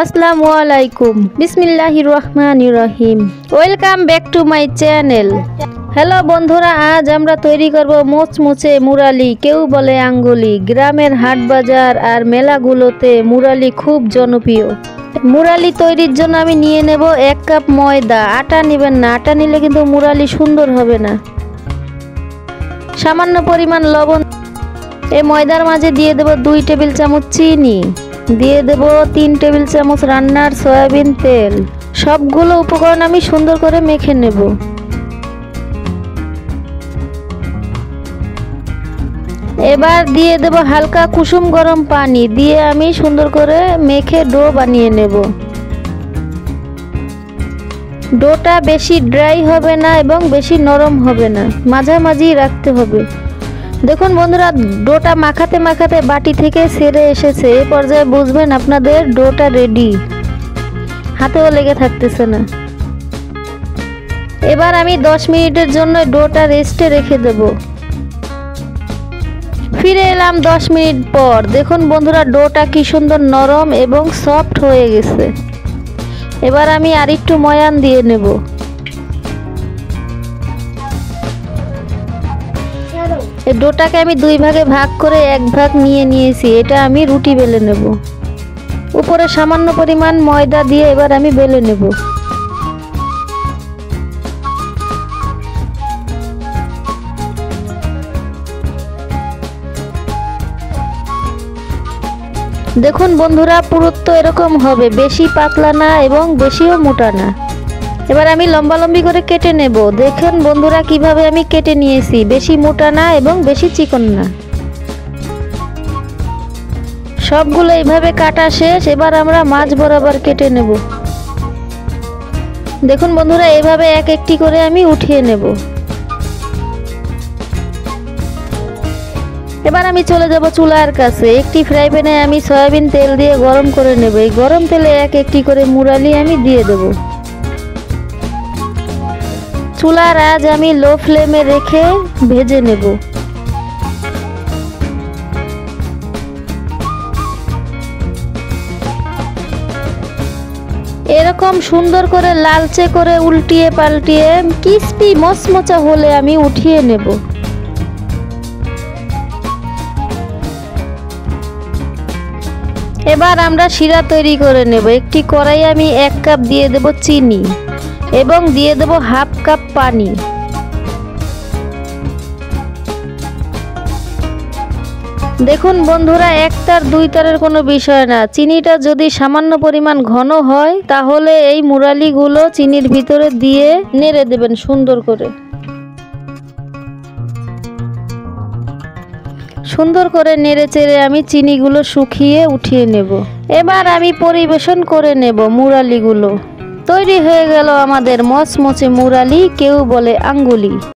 আসসালামু আলাইকুম বিসমিল্লাহির রহমানির রহিম। Welcome back to my channel. Hello বন্ধুরা, আজ আমরা তৈরি করব মোচমুচে মুরালি, কেউ বলে আঙ্গুলি। গ্রামের হাট বাজার আর মেলাগুলোতে মুরালি খুব জনপ্রিয়। মুরালি তৈরির জন্য আমি নিয়ে নেব 1 কাপ ময়দা। আটা নেবেন না, আটা নিলে কিন্তু মুরালি সুন্দর হবে না। সামান্য পরিমাণ লবণ। এই ময়দার মাঝে দিয়ে দেব 2 টেবিল চামচ চিনি, দিয়ে দেব 3 টেবিল চামচ রান্নার সয়াবিন তেল। সবগুলো উপকরণ আমি সুন্দর করে মেখে নেব। এবার দিয়ে দেব হালকা কুসুম গরম পানি, দিয়ে আমি সুন্দর করে মেখে ডো বানিয়ে নেব। ডোটা বেশি ড্রাই হবে না এবং বেশি নরম হবে না, মাঝামাঝি রাখতে হবে। দেখুন বন্ধুরা, ডোটা মাখাতে মাখাতে বাটি থেকে ছেড়ে এসেছে। এই পর্যায়ে বুঝবেন আপনাদের ডোটা রেডি, হাতেও লেগে থাকতেছে না। এবার আমি 10 মিনিটের জন্য ডোটা রেস্টে রেখে দেব। ফিরে এলাম 10 মিনিট পর। দেখুন বন্ধুরা, ডোটা কি সুন্দর নরম এবং সফট হয়ে গেছে। এবার আমি আরেকটু ময়ান দিয়ে নেব। এই ডোটাকে আমি 2 ভাগে ভাগ করে 1 ভাগ নিয়ে নিয়েছি। এটা আমি রুটি বেলে নেব। উপরে সামান্য পরিমাণ ময়দা দিয়ে এবার আমি বেলে নেব। দেখুন বন্ধুরা, পুরুত্ব এরকম হবে, বেশি পাতলা না এবং বেশিও মোটা না। এবার আমি লম্বা লম্বি করে কেটে নেব। দেখুন বন্ধুরা কিভাবে আমি কেটে নিয়েছি, বেশি মোটা না এবং বেশি চিকন না। সবগুলো এইভাবে কাটা শেষ। এবার আমরা মাঝ বরাবর কেটে নেব। দেখুন বন্ধুরা, এইভাবে এক একটি করে আমি উঠিয়ে নেব। এবার আমি চলে যাব চুলার কাছে। একটি ফ্রাই প্যানে আমি সয়াবিন তেল দিয়ে গরম করে নেব। এই গরম তেলে এক একটি করে মুরালি আমি দিয়ে দেব। চুলার আঁচ আমি লো ফ্লেমে রেখে ভেজে নেব। এরকম সুন্দর করে লালচে করে উল্টিয়ে পাল্টিয়ে ক্রিস্পি মচমচা হলে আমি উঠিয়ে নেব। এবার আমরা শিরা তৈরি করে নেব। একটি কড়াই আমি 1 কাপ দিয়ে দেব চিনি এবং দিয়ে দেব 1/2 কাপ পানি। দেখুন বন্ধুরা, 1 তার 2 তারের কোনো বিষয় না। চিনিটা যদি সামান্য পরিমাণ ঘন হয় তাহলে এই মুরালিগুলো চিনির ভিতরে দিয়ে নেড়ে দেবেন সুন্দর করে। সুন্দর করে নেড়ে চেড়ে আমি চিনিগুলো শুকিয়ে উঠিয়ে নেব। এবার আমি পরিবেশন করে নেব মুরালিগুলো। তৈরি হয়ে গেল আমাদের মচমচে মুরালি, কেউ বলে আঙ্গুলি।